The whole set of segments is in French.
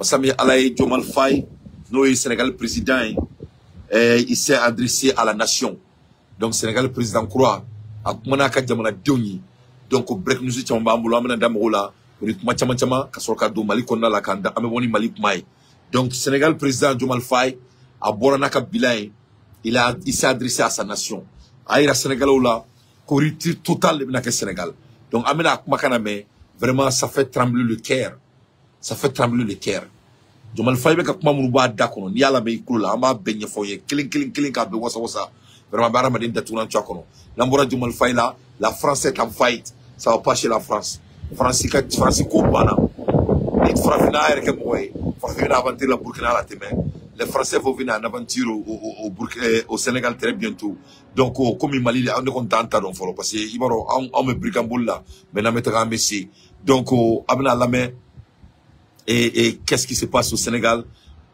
parce que Alaye Diomaye Faye, nous Sénégal président, il s'est adressé à la nation. Donc Sénégal président croit à Manaka Djamana Dioni. Donc break nous étions bambou amena damola, on chama kasoka do Mali konna la kanda ameboni Mali mai. Donc Sénégal président Diomaye Faye à Boranaka Bilaye, il s'est adressé à sa nation. Aïra Sénégal là, corruption totale de Sénégal. Donc amena makaname, vraiment ça fait trembler le cœur. Ça fait trembler le cœur. Diomaye Faye be ka kuma munu ba dakono ni ala be ikula amba benye foye killing ka be wasa vraiment bara madin datuna tchakono lambora Diomaye Faye là la France est en fight, ça va pas chez la France. France ko bana et frafina erke moy frafina aventure la Burkina la teme. Les Français vont venir en aventure au Sénégal très bientôt. Donc comme Mali on est content donc follow parce que ibaro on me brigamboul là mais na mettra Messi. Donc abna la main. Et qu'est-ce qui se passe au Sénégal?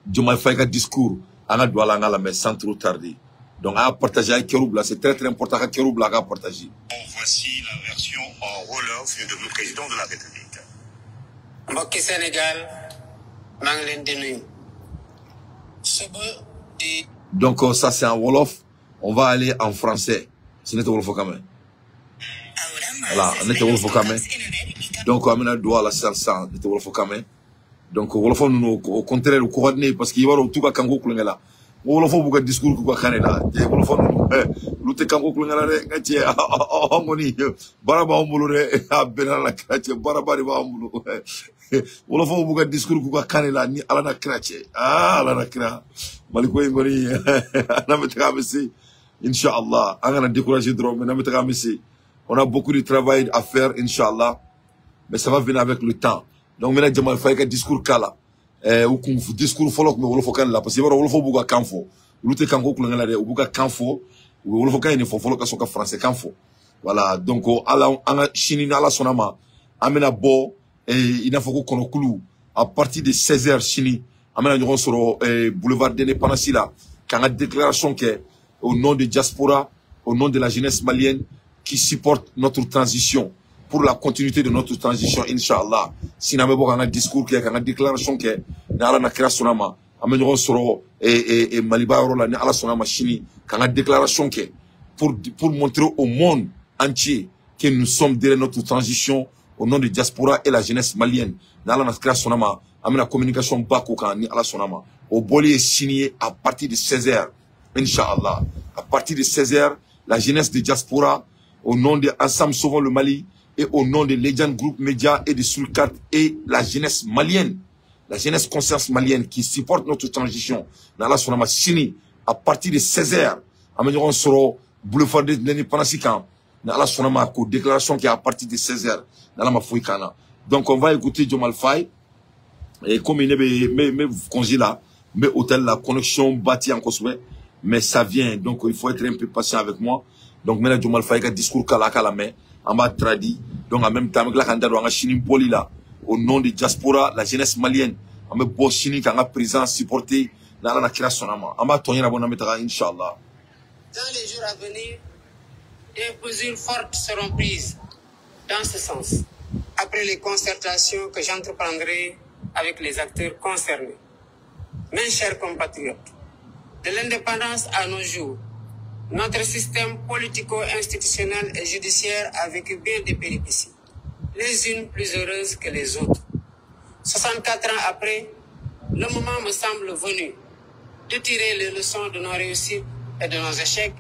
Diomaye Faye a discours, on a droit à la mais sans trop tarder. Donc, à partager avec Kéroubla, c'est très très important que Kéroubla a partagé. Voici la version en Wolof du président de la République. Mbokki Sénégal, maa ngi leen di nuyu. Donc, ça c'est en Wolof. On va aller en français. Ce n'est pas Wolof quand même. Voilà, on est Wolof quand même. Donc, on a droit à la salsa, on est Wolof quand même. Donc, Wolofo nous au contraire au coordonner parce qu'il y a tout kango kulengala. Wolofo buka discours kuka kanela. Wolofo nous lute kango kulengala re ngache amoni baraba ombulu re abena la krache baraba riba ombulu. Wolofo buka discours kuka kanela ni alana krache. Alana kra. Maliko ngoni na metaka messi. Inch'Allah, on a découragé drôme, na metaka messi. On a beaucoup de travail à faire Inch'Allah. Mais ça va venir avec le temps. Donc maintenant Diomaye Faye ka discours kala ou discours follow mais wolofo kan la parce que wolofo buga kanfo lute kanko kulanga la buga kanfo wolofo kan ni fo follow ka soka français kanfo voilà donc ala anga chini na la sonama amena bo ina foko kono kulu à partir de 16h chini amena nyon soro boulevard de l'Indépendance là quand déclaration que au nom de diaspora au nom de la jeunesse malienne qui supporte notre transition pour la continuité de notre transition, Inch'Allah. Si nous avons un discours, une déclaration, nous avons une création, nous avons et Maliba, nous avons une déclaration pour montrer au monde entier que nous sommes derrière notre transition au nom de diaspora et la jeunesse malienne. Nous avons une création, nous avons une communication bakoka, nous avons au Boli est signé à partir de 16h, Inch'Allah. À partir de 16h, la jeunesse de diaspora, au nom de Ensemble Sauvons le Mali, et au nom de Legend Group Media et de Sulcat et la jeunesse malienne, la jeunesse conscience malienne qui supporte notre transition, dans la sonama Chini, à partir de 16h, amènerons sur boulevard de l'Indépendance, dans la sonama déclaration qui est à partir de 16h, dans la Mafouikana. Donc on va écouter Diomaye Faye, et comme il est, mais congé là, mais hôtel la connexion bâtie en Kosovo, mais ça vient, donc il faut être un peu patient avec moi. Donc maintenant Diomaye Faye a discours kala mais on m'a traduit. Donc en même temps, au nom de diaspora, la jeunesse malienne, on m'a beau chini qui a présent supporté dans la création. On m'a tourné la bonne Inch'Allah. Dans les jours à venir, des mesures fortes seront prises dans ce sens, après les concertations que j'entreprendrai avec les acteurs concernés. Mes chers compatriotes, de l'indépendance à nos jours, notre système politico-institutionnel et judiciaire a vécu bien des péripéties, les unes plus heureuses que les autres. 64 ans après, le moment me semble venu de tirer les leçons de nos réussites et de nos échecs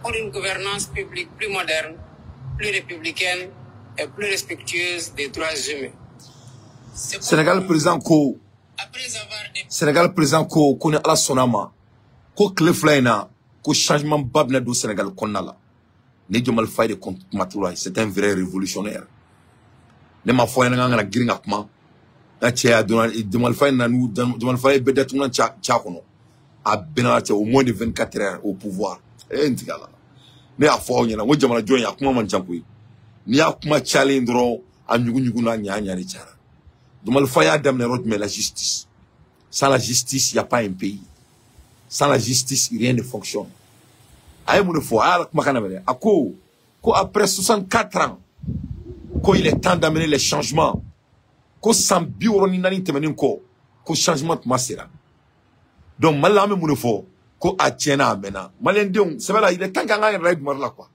pour une gouvernance publique plus moderne, plus républicaine et plus respectueuse des droits humains. Sénégal présent ko Sénégal présent ko connaît ala sonama ko cleflaina ko changement babna do Sénégal konnala ne Diomaye Faye de contre Matulaye c'est un vrai révolutionnaire ne ma foi nga ngana giringa kuma na tia Diomaye Faye nanu Diomaye Faye bedetu na cha kono a benate au moins de 24 heures au pouvoir e ntigala ne a fo nyana wo jamana jonya kuma man champuyi ni a kuma challenge ro a nyugu na nya ni chara Diomaye Faye a damné road mais la justice sans la justice il y a pas un pays. Sans la justice, rien ne fonctionne. Après 64 ans, il est temps d'amener les changements. ko changement ma sera donc malama mu ne fo ko a tiena amena malen deum c'est là il est temps qu'anga raid marla quoi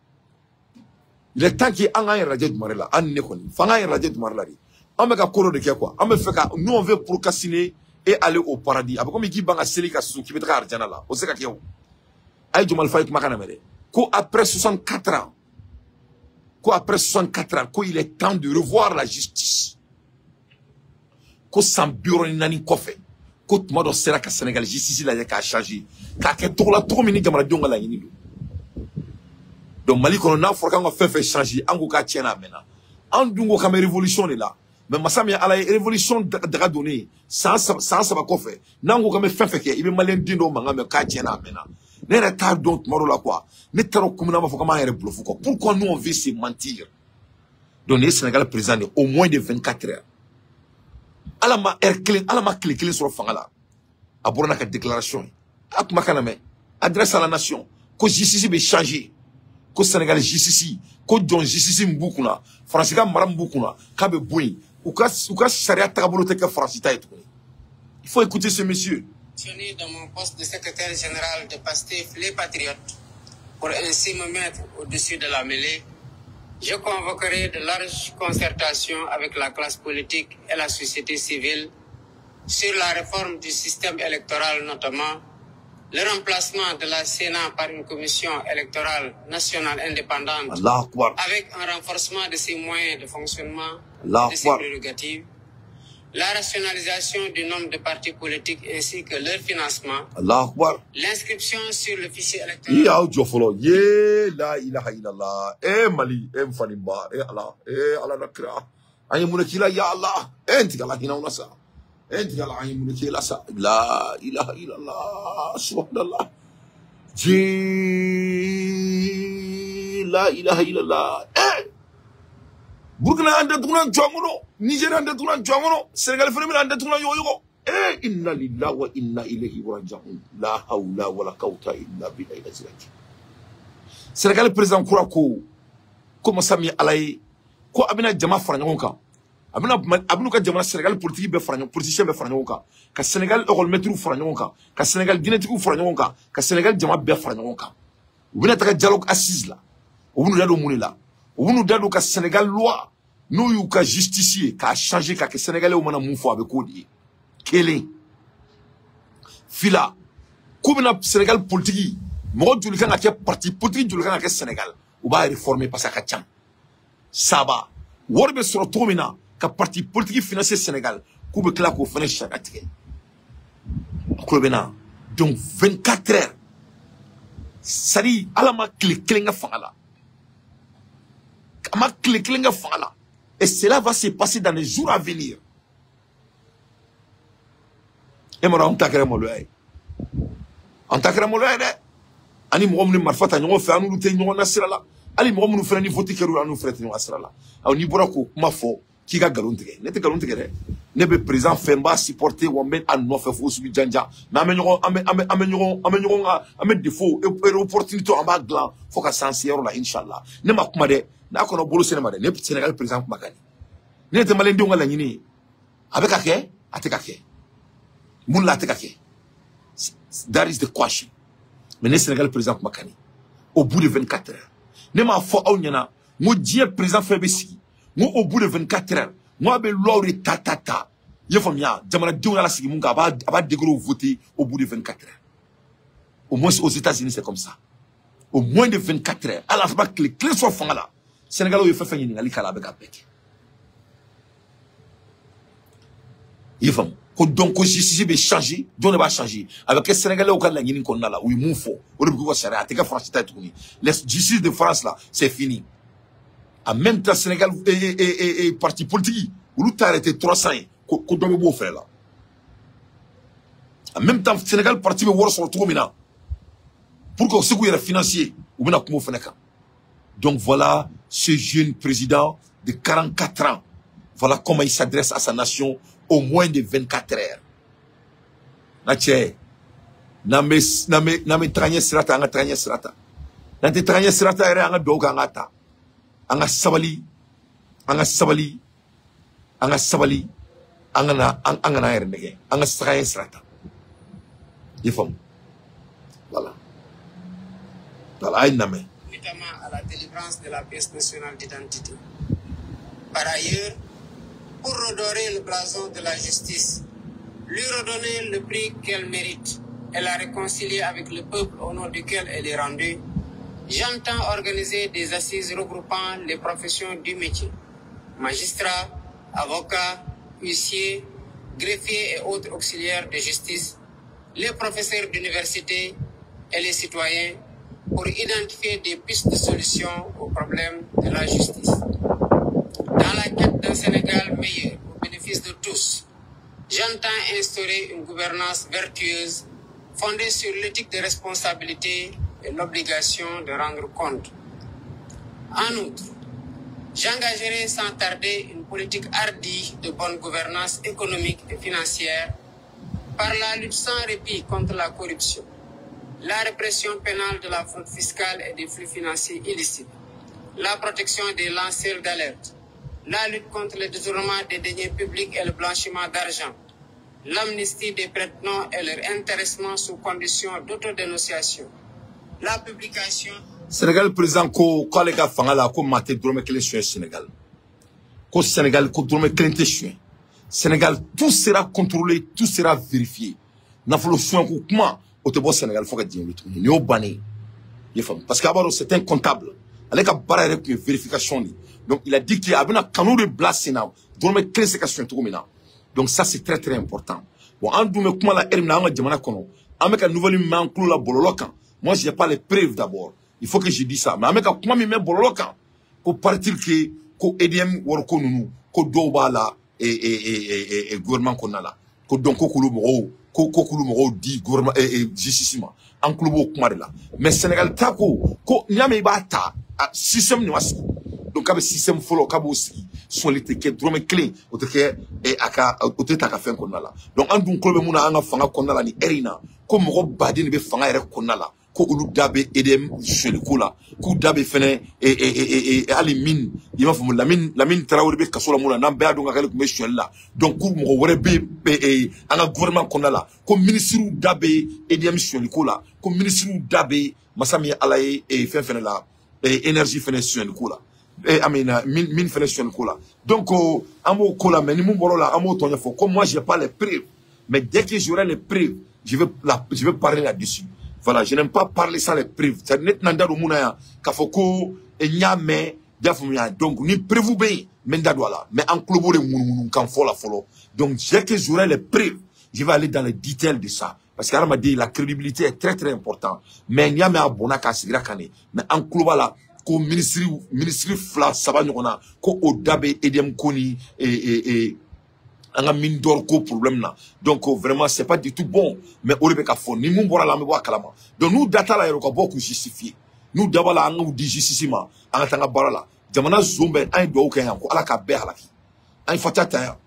il est temps qu'anga raid marla an ne ko ni fanga raid marla ri on me ka koro de quoi on me fait ka nous on veut procrastiner et aller au paradis après comme qui banga seli ka su ki betra arjana la o se ka kiyo ay jumal fay ko makana mere ko après 64 ans ko après 64 ans ko il est temps de revoir la justice ko san bureau ni nani kofe ko tuma do sera ka Sénégal justice la ka changer ka ke to la to mini jamana donga la yini do donc Mali kono na forka ngo fait changer ango ka tiena mena an dungo ka révolution là mais masami ala révolution daga donné sans ba kofe nango ka me fait ke ibe Malien dindo manga me ka tiena mena ne retard donc maro la quoi ne taro kumuna ma foka ma yere bluff quoi pourquoi nous on veut se mentir donc les Sénégal président au moins de 24 heures alama clé sur le fangala aborna ka déclaration akuma kaname adresse à la nation ko justice be changer ko Sénégal justice ko don justice mbukuna France ka maram mbukuna ka be boy ou ka sharia takabolo te ka France ta etu il faut écouter ce monsieur dans mon poste de secrétaire général de PASTEF les Patriotes pour ainsi me mettre au-dessus de la mêlée. Je convoquerai de larges concertations avec la classe politique et la société civile sur la réforme du système électoral, notamment le remplacement de la Sénat par une commission électorale nationale indépendante avec un renforcement de ses moyens de fonctionnement, de ses prérogatives, la rationalisation du nombre de partis politiques ainsi que leur financement, l'inscription sur le fichier électoral. La ilaha illallah. Mali, Mfanimba, Allah, Allah nakra. Ayemulekila ya Allah. Entikala hina unasa. Entikala ayemulekila sa. La ilaha illallah. Subhanallah. La ilaha illallah. Burkina ande tunan jwangono, Nigeria ande tunan jwangono, Sénégal fenemi ande tunan yoyo. Inna lillahi wa inna ilayhi raji'un. La hawla wa la quwwata illa billahi al-azim. Sénégal président kura ko comme ça mi alaye ko abina jama faranyon kan abinu ka jama Sénégal politique be faranyon politicien be faranyon kan ka Sénégal école maître faranyon kan ka Sénégal guinétique faranyon kan ka Sénégal jama be faranyon kan ubina taka dialogue assise là ubinu dado munila ubinu dado ka Sénégal loi no yu ka justicier ka changer ka Sénégalais o mana mun fo avec kodi kele fila ko bina Sénégal politique mo juli kan ka parti politique juli kan ka Sénégal ou ba réformer parce que ka saba worbe sur tomina ka parti politique financier Sénégal ku be kla ko fene chakatike ko bena donc 24 heures sari alama klinga fangala ama klinga fangala et cela va se passer dans les jours à venir et moi on takere mo loy de ani mo ni marfata ñoo fa anu te ñoo nasrala ali mo mu fere ni voti keru anu fere te ñoo nasrala aw ni borako ma fo ki ga galontige ne te galontige de ne be président femba supporter wo men an no fe fo subi janja na ame défaut et opportunité amba glan fo ka sensiero la inshallah ne ma kuma de na ko no bolo senema de ne Sénégal président kuma gani ne te malen ndonga la nyini avec ake ateka ke mun la ateka ke that is the question. Mais le Sénégal président Makani au bout de 24 heures ne m'a fo awnyana mo die président Febesi mo au bout de 24 heures moi be lori tatata yefamia jamana diona la sigi munga aba dégro voter au bout de 24 heures au moins aux États-Unis c'est comme ça au moins de 24 heures à la fois clé soit fangala Sénégal o fait ngali kala avec apek yefam donc justice be changer donc ne va changer avec les Sénégalais au cas la ñini ko nala oui mon fo o de ko charia te ka France ta tuni la justice de France là c'est fini en même temps Sénégal et parti politique ou lu arrêté 300 ko do bo faire là en même temps Sénégal parti be wor sur tout mina pour que ce qui est financier ou bena ko mo feneka donc voilà ce jeune président de 44 ans voilà comment il s'adresse à sa nation au moins de 24 heures. Nache, name tranye sirata, anga tranye sirata. Nante tranye sirata ere anga doga anga ta. Anga sabali, angana ernege anga sraye srata yefam voilà notamment à la délivrance de la pièce nationale d'identité. Par ailleurs, pour redorer le blason de la justice, lui redonner le prix qu'elle mérite et la réconcilier avec le peuple au nom duquel elle est rendue, j'entends organiser des assises regroupant les professions du métier, magistrats, avocats, huissiers, greffiers et autres auxiliaires de justice, les professeurs d'université et les citoyens pour identifier des pistes de solutions aux problèmes de la justice. Dans la quête d'un Sénégal meilleur au bénéfice de tous, j'entends instaurer une gouvernance vertueuse fondée sur l'éthique de responsabilité et l'obligation de rendre compte. En outre, j'engagerai sans tarder une politique hardie de bonne gouvernance économique et financière par la lutte sans répit contre la corruption, la répression pénale de la fraude fiscale et des flux financiers illicites, la protection des lanceurs d'alerte, la lutte contre le détournement des deniers publics et le blanchiment d'argent, l'amnistie des prête-noms et leur intéressement sous condition d'autodénonciation, la publication... Sénégal président ko kale ka fanga la ko maté drome kele sur Sénégal. Ko Sénégal ko drome kele te chien. Sénégal tout sera contrôlé, tout sera vérifié. Na folo soin ko kuma au te bo Sénégal faut que dire le truc. Ni au bané. Parce qu'abord c'est un comptable. Avec a barre avec vérification ni. Donc il a dit qu'il y a un canon de blasina drome kele se question tout maintenant. Donc ça c'est très très important. Bon en doume kuma la erina nga jamana kono. Avec un nouvel man clou la bololokan. Moi j'ai pas les preuves d'abord. Il faut que je dise ça. Mais avec un comment me bololokan pour partir que ko EDM worko nunu ko doba la et gouvernement qu'on a là. Ko donc ko kulu mo di gouvernement justice ma en club kuma de là. Mais Sénégal ta ko nyame ba ta système ni wasi. Donc avec système follow kabo si son l'étiquette drôme clé au te et aka au te ta ka fin qu'on a là. Donc en dun club muna anga fanga qu'on a là ni erina ko mo badi ni be fanga ere qu'on a là. Ko ulu dabe edem sur le coup là ko dabe fene ali mine il m'a fait la mine Traoré be kasola muna na be adonga kale ko mission là donc ko mo wore be anga gouvernement qu'on a là ko ministre dabe edem sur le coup là ko ministre dabe masami alaye et fene là énergie fene sur le coup là amina mine fene sur le coup là donc amo ko la mais ni mon bolo là amo tonya fo comme moi j'ai pas les preuves mais dès que j'aurai les preuves je vais parler là-dessus. Voilà, je n'aime pas parler sans les preuves. C'est net nanda do munaya kafoko enyame dafumya donc ni preuve be menda doala mais en club de munu kan fola folo. Donc dès que j'aurai les preuves, je vais aller dans les détails de ça parce qu'elle m'a dit la crédibilité est très très importante. Mais nyame abona ka sigra kane mais en club là ko ministre fla sabanyona ko odabe edem koni anga mine d'or ko problème là donc vraiment c'est pas du tout bon mais au lieu ka ni mun bora la me boa kalama donc nous data la ko beaucoup justifier nous dabala anga ou di justifiement anga tanga barala jamana zombe ay do ko yan ko ala ka be halaki ay fatata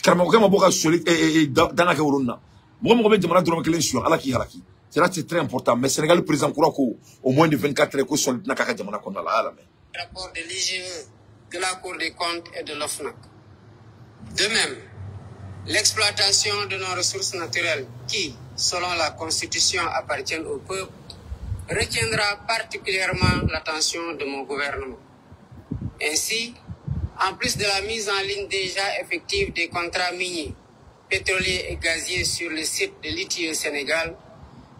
karama ko ma boka soli danga ke urunna mo be jamana drom kelen sur ala ki halaki c'est très important mais Sénégal président ko au moins de 24 heures ko sol na ka jamana ko na la ala mais rapport de l'IGE de la Cour des comptes et de l'OFNAC. De même, l'exploitation de nos ressources naturelles qui, selon la Constitution, appartiennent au peuple, retiendra particulièrement l'attention de mon gouvernement. Ainsi, en plus de la mise en ligne déjà effective des contrats miniers, pétroliers et gaziers sur le site de l'ITIE Sénégal,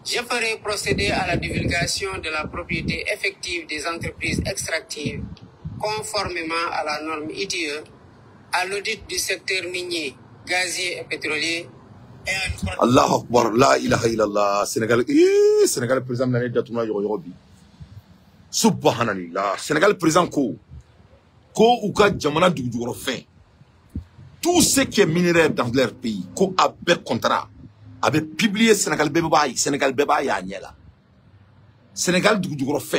je ferai procéder à la divulgation de la propriété effective des entreprises extractives, conformément à la norme ITIE, à l'audit du secteur minier, gazier et pétrolier. Allah Akbar, la ilaha illallah, Sénégal, Sénégal président n'a pas yorobi. Subhanallah, Sénégal président ko ou ka jamana du fin. Tout ce qui est minéraire dans leur pays, ko avec contrat, avait publié Sénégal bébé Sénégal bébé ya nyela. Sénégal du fin.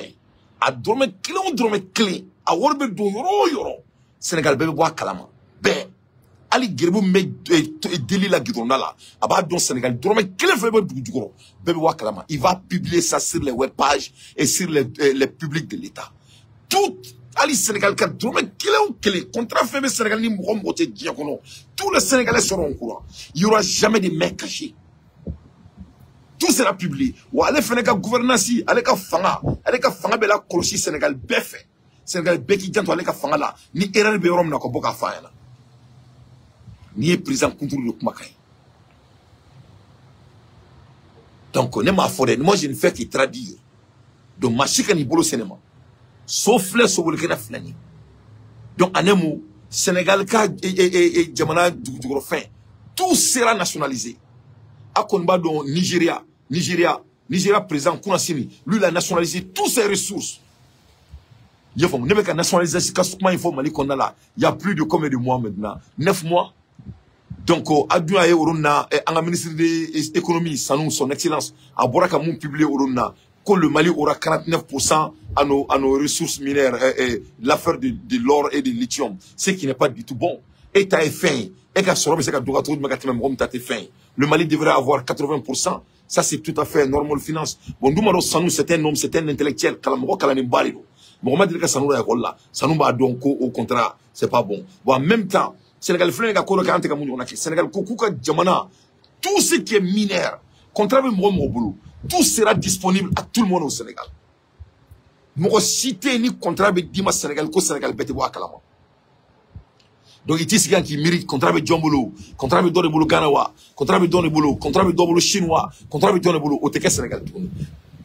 A drome clé, a worbe do yoro. Sénégal bébé boa kalama. Ben Ali Gerbo me déli la guidonna là. Aba don Sénégal drome clé febe du gros. Bébé boa kalama. Il va publier ça sur les web pages et sur les publics de l'État. Tout Ali Sénégal, contrat fait Sénégal, tous les Sénégalais seront au courant. Il n'y aura jamais de mains cachées. Tout sera publié. Ou allez faire une gouvernance, allez faire fanga bela kolosi Sénégal fait. Sénégal beki janto allez faire fanga là. Ni erreur be rom na ko boka fa na. Ni président contrôle le kumakai. Donc on est ma forêt. Moi je ne fais que traduire. Donc ma chika ni bolo cinéma. Sauf les sobolkena flani. Donc anemu Sénégal ka et jamana du fin. Tout sera nationalisé. Akonba don Nigeria président Kounasini, lui il a nationalisé toutes ses ressources. Il faut nationaliser il y a plus de combien de mois maintenant? 9 mois. Donc Aduna et Orona en ministre de l'économie, son excellence, à Boraka Moun publié Orona que le Mali aura 49% à nos ressources minières l'affaire de l'or et de lithium, ce qui n'est pas du tout bon. Et t'as faim. Et quand le Mali devrait avoir 80%. Ça, c'est tout à fait normal finance. Bon, nous, Sanou, c'est un homme, c'est un intellectuel. Mohamed Rika Sanou, Sanou, donc, au contraire, c'est pas bon. Bon, en même temps, Sénégal, Sénégal, tout ce qui est mineur, contrairement au boulot, tout sera disponible à tout le monde au Sénégal. Moi, cité ni contrat de Dima Sénégal, qu'au Sénégal, bête bois kalama. Donc, il y a des gens qui méritent contrat de Djombolo, contrat de Donebolo Ganawa, contrat de Donebolo, contrat de Donebolo chinois, contrat de Donebolo au Teke Sénégal.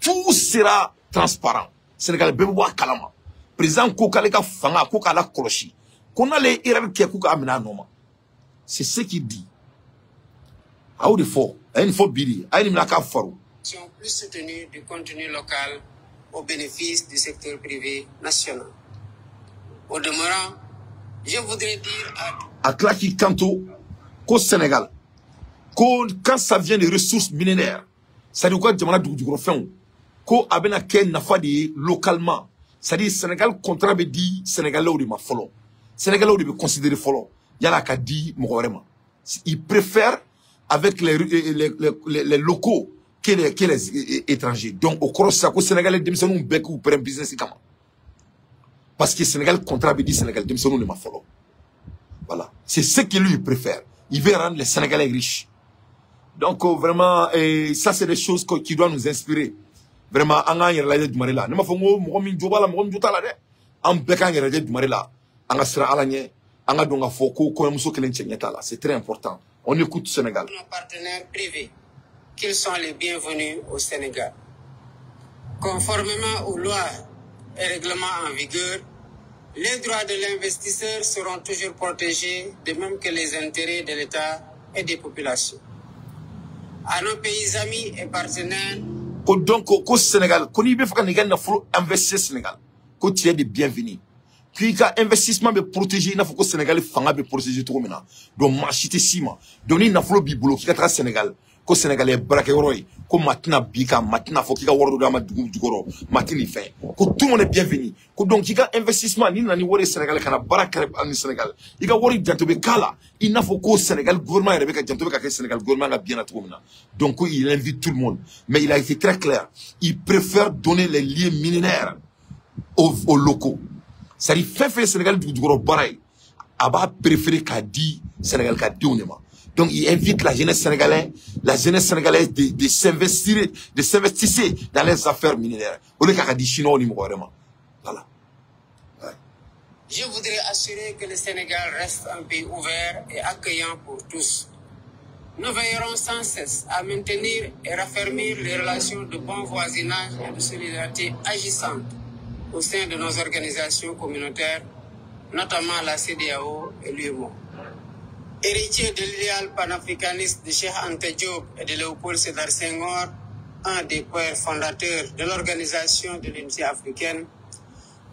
Tout sera transparent. Sénégal, bête bois kalama. Président Koukaleka Fanga, Koukala Koloshi. Qu'on a les hiérarchies Kouka Amina Noma. C'est ce qu'il dit. À où de fort, à une fois bili, à une mlaka faro. Plus soutenue du contenu local au bénéfice du secteur privé national. Au demeurant, je voudrais dire à Klaki Kanto, qu'au Sénégal, quand ça vient des ressources millénaires, ça dit quoi, Djamana du gros fin, qu'au Abena Ken Nafadi localement, ça dit Sénégal contrat be dit Sénégalais ou de ma follow. Sénégalais ou de me considérer follow. Yala ka dit Mourema. Ils préfèrent avec les locaux que les étrangers. Donc, au cross, ça, au Sénégal, les gens bec ou un business, comment? Parce que Sénégal contrat dit Sénégal, les gens ne m'a follow. Voilà. C'est ce qu'il lui préfère. Il veut rendre les Sénégalais riches. Donc, vraiment, ça, c'est des choses qui doivent nous inspirer. Vraiment, on a un du marela. Ne m'a fait moi, jobala, moi, jotala, de. On bec un du marela. On a sera à l'année. On a donc un foko, comme nous sommes c'est très important. On écoute Sénégal. Nos partenaires privés, qu'ils sont les bienvenus au Sénégal. Conformément aux lois et règlements en vigueur, les droits de l'investisseur seront toujours protégés, de même que les intérêts de l'État et des populations. À nos pays amis et partenaires, donc, au Sénégal, qu'on y veut investir au Sénégal, qu'on tient des bienvenus. Puis, quand investissement be protéger, il faut que le Sénégal fanga be protéger tout maintenant. Donc, machité sima. Donc, il faut bibolo qui est Sénégal. Que Sénégal est braqué roi. Que maintenant bika, maintenant faut qu'il y ait un gama du goro. Maintenant il fait. Que tout le monde est bienvenu. Que donc, il y a investissement, ni nani wari Sénégal, kana braqué en Sénégal. Il y a wari jantobe kala. Il faut que Sénégal, gouvernement, il y a jantobe kaka Sénégal, gouvernement a bien à tout maintenant. Donc, il invite tout le monde. Mais il a été très clair. Il préfère donner les liens millénaires aux locaux. Ça dit, fait Sénégal du gros barail. Aba préféré qu'a dit Sénégal qu'a dit on. Donc, il invite la jeunesse sénégalaise de s'investir dans les affaires militaires. Au lieu qu'a dit Chinois au niveau vraiment. Voilà. Ouais. Je voudrais assurer que le Sénégal reste un pays ouvert et accueillant pour tous. Nous veillerons sans cesse à maintenir et raffermir les relations de bon voisinage et de solidarité agissantes au sein de nos organisations communautaires, notamment la CEDEAO et l'UEMOA. Héritier de l'idéal panafricaniste de Cheikh Anta Diop et de Léopold Sédar Senghor, un des pères fondateurs de l'Organisation de l'Unité africaine,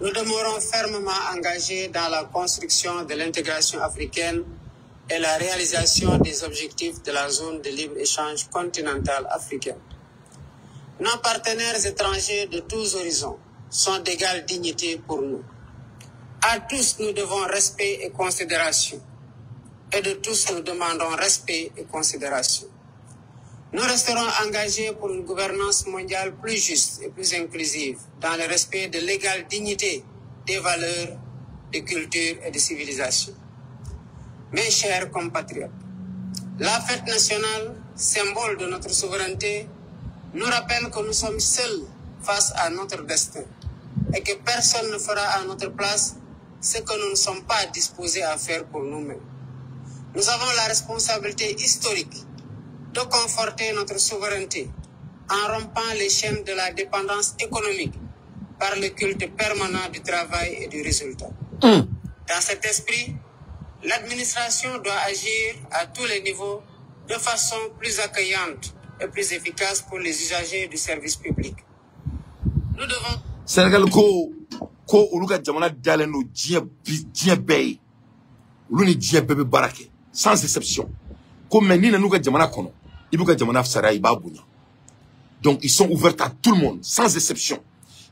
nous demeurons fermement engagés dans la construction de l'intégration africaine et la réalisation des objectifs de la zone de libre-échange continentale africaine. Nos partenaires étrangers de tous horizons sont d'égale dignité pour nous. À tous, nous devons respect et considération. Et de tous, nous demandons respect et considération. Nous resterons engagés pour une gouvernance mondiale plus juste et plus inclusive, dans le respect de l'égale dignité des valeurs, de culture et de civilisation. Mes chers compatriotes, la fête nationale, symbole de notre souveraineté, nous rappelle que nous sommes seuls face à notre destin et que personne ne fera à notre place ce que nous ne sommes pas disposés à faire pour nous-mêmes. Nous avons la responsabilité historique de conforter notre souveraineté en rompant les chaînes de la dépendance économique par le culte permanent du travail et du résultat. Dans cet esprit, l'administration doit agir à tous les niveaux de façon plus accueillante et plus efficace pour les usagers du service public. Nous devons... Sénégal ko uluka jamana dalen no dien bay uluni dien bebe barake sans exception comme menina nuka jamana kono ibuka jamana fsara ibabunya. Donc ils sont ouverts à tout le monde sans exception.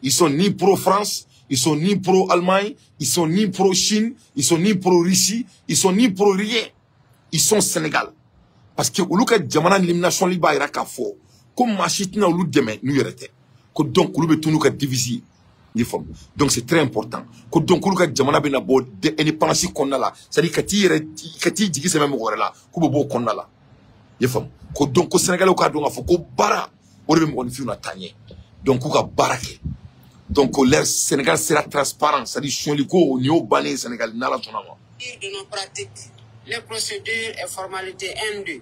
Ils sont ni pro France, ils sont ni pro Allemagne, ils sont ni pro Chine, ils sont ni pro Russie, ils sont ni pro rien. Ils sont Sénégal. Parce que uluka jamana l'élimination liba ira ka fo comme machitina ulu deme nu yerete. Ko donc ulu be tunuka diviser. Donc c'est très important. Ko donc ulu ka jamana be na bo de indépendance konna la. C'est-à-dire kati jigi se même gorela ko bo konna la. Yefam. Ko donc ko Sénégal ko adonga fo ko bara o be mo fi na tanye. Donc ko ka barake. Donc le Sénégal sera transparent, c'est-à-dire choliko ni au bané Sénégal na la tonama. De nos pratiques, les procédures et formalités indues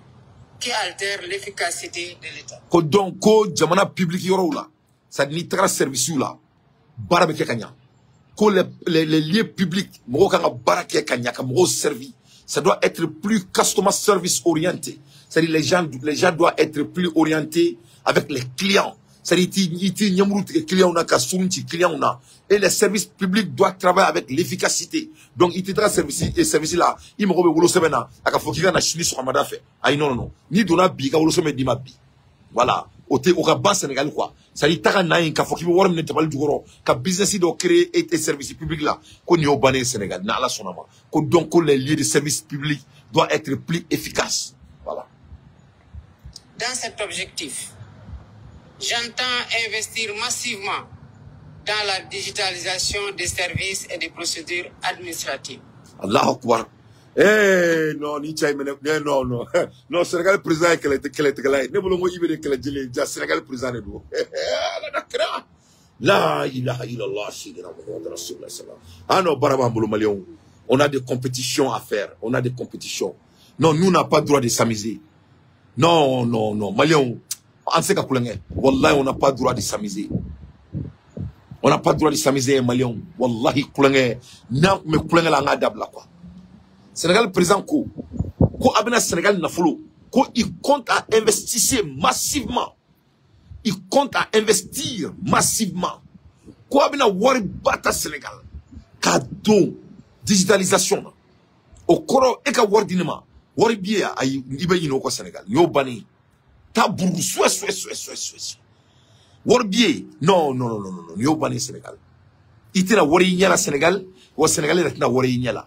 qui altèrent l'efficacité de l'État. Ko donc ko jamana public yoro la. Ça ni tra service là. Barabe kanya. Ko les lieux publics, mo ka barake kanya ka mo servi. Ça doit être plus customer service orienté. C'est-à-dire les gens doivent être plus orientés avec les clients. C'est-à-dire les clients et les services publics doivent travailler avec l'efficacité. Donc il te service là, il me remet semena aka fokika na chini sur amada fait. Ay non. Ni dona bi ka wolo seme di mabi. Voilà. Au Gabon Sénégal quoi. C'est-à-dire taka na in ka fokibi woram ne tabal dugoro ka business do créer et services publics là ko ni au bané Sénégal na la sonama. Ko donc les lieux de services publics doivent être plus efficaces. Voilà. Dans cet objectif, j'entends investir massivement dans la digitalisation des services et des procédures administratives. Allahu Akbar. Eh non, ni chay mene non. Non, Sénégal président qu'elle était là. Ne bolongo ibere qu'elle jele ja Sénégal président ne do. La nakra. La ilaha illallah sayyidina Muhammad rasulullah sallallahu. Ah non, baraba mbolo malion. On a des compétitions à faire. On a des compétitions. Non, nous n'a pas droit de s'amuser. Non. Malion, on sait qu'à Wallahi, on n'a pas droit de s'amuser. On n'a pas droit de s'amuser, Malion. Wallahi, non, mais la ngadabla quoi. Sénégal présent ko abena Sénégal nafolo ko il compte à investir massivement. Il compte à investir massivement. Ko abena wari bata Sénégal. Cadeau digitalisation. Au koro eka wari dinema. Wari biya ay ibe yino ko Sénégal. Yo bani taburu wari biye non. Yo bani Sénégal. Itena wari nyala Sénégal, ou Sénégalais retena wari nyala.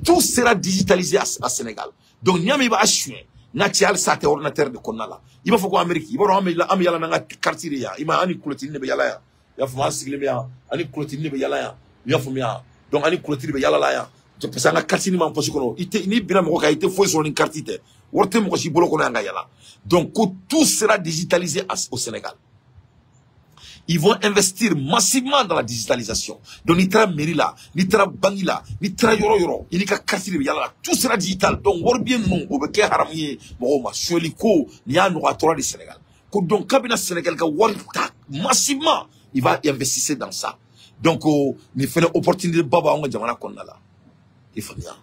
Tout sera digitalisé à Sénégal. Donc, n'y a pas de naturel, ça ordinateur de Konala. Il va falloir Amérique. Il va falloir Amérique. Nanga quartier ya. Il m'a ani clôture ne yala. Il va falloir sigler ya. Ani clôture ne yala. Il va falloir donc ani clôture ne yala ya. Je pense que quartier ni m'en pose kono. Ite ni bina mo ka ite foi sur une quartier te. Worte mo ko si bolo kono nga yala. Donc tout sera digitalisé au Sénégal. Ils vont investir massivement dans la digitalisation. Donc, nitra mairie là, nitra bangi là, nitra yoro, il n'y a qu'à tout sera digital. Donc, on bien non, on veut qu'il y ait haramier, ma chueliko, il y a un oratoire du Sénégal. Donc, cabinet Sénégal, massivement, il va investir dans ça. Donc, il fait une opportunité de baba, on va dire, il faut bien.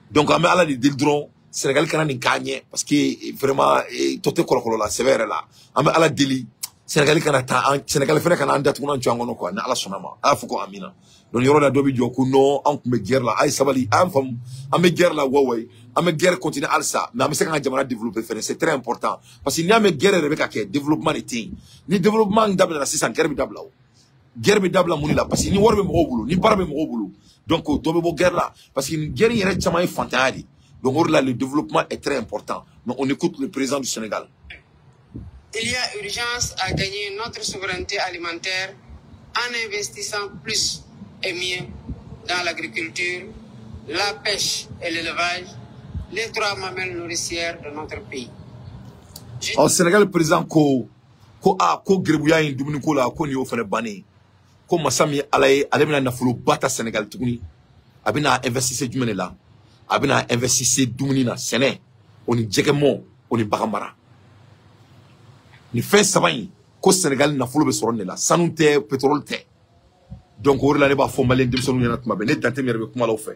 Donc, on a les dildrons, Sénégal, qui a gagné, parce que vraiment, tout est colocolo là, c'est vrai là. On a la délit. Sénégal fene kana anda tukuna nchwangono kwa na ala sonama afu ko amina don yoro da dobi joku no an kuma guerre la ay sabali am fam am guerre la wawai am guerre continue alsa mais am seka jamana développer faire c'est très important parce que ni am guerre rebeka ke développement ni développement ndabla la 600 guerre bi dabla muni la parce que ni worbe mo bulu ni barbe mo bulu donc dobe bo guerre la parce que guerre yere chama fantadi donc là le développement est très important mais on écoute le président du Sénégal. Il y a urgence à gagner notre souveraineté alimentaire en investissant plus et mieux dans l'agriculture, la pêche et l'élevage, les 3 mamelles nourricières de notre pays. Au Sénégal, le président ko Grebouya in dumuni ko la ko ni o fene bani ko masami alaye alemina na fulu bata Sénégal tuguni abina investir jumene la abina investir dumuni na Séné oni jegemo oni bagamara ni fin sabay ko Sénégal na fulu be soronne la sanunte pétrole te donc o la ne ba fo malen dem sonu yana tuma be ne tante mi rebe kuma la o fe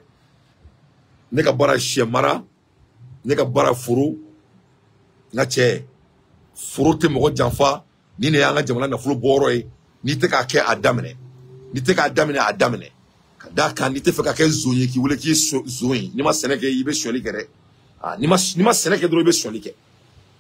ne ka bara chemara ne ka bara furu na che furu te mo janfa ni ne yanga jamana na fulu boro e ni te ka ke adamene ni te ka adamene da kan ni te fe ka ke zonye ki wole ki zonye ni ma Sénégal ibe sholi kere ni ma Sénégal dro ibe sholi ke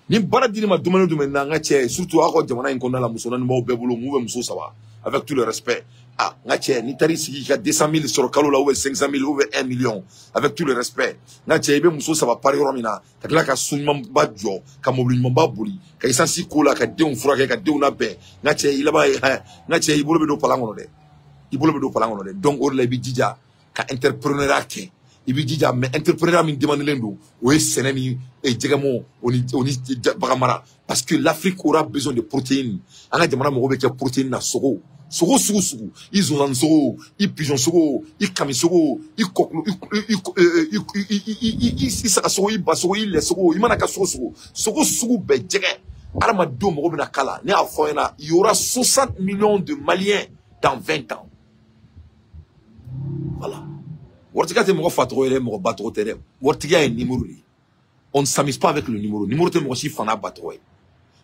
ni bara dini ma dumene na nga che surtout ako jamana in konna la musona ni mo bebulo mu be muso sawa avec tout le respect nga che ni tari sigi ka 200 000 sur kalo la ou 500 000 ou 1 million avec tout le respect nga che ibe muso sawa pari romina takla ka sunman badjo ka mobili mamba buli ka isansi kola ka deun furake ka deun na be nga che ilaba nga che ibolo be do palangono de donc or la bi jija ka entrepreneur ke ibi jija mais entrepreneur min demande lendo o senemi e jegamo oni bagamara parce que l'Afrique aura besoin de protéines anga jamana mo be ke protéines na sogo ils ont lanzo ils pigeon sogo ils kami sogo ils koklu ils saka sogo ils basogo ils sogo ils manaka sogo be jege arama do mo be na kala ne afoyena il y aura 60 millions de Maliens dans 20 ans voilà. On ne s'amuse pas avec le numéro. Numéro te aussi fana batoué.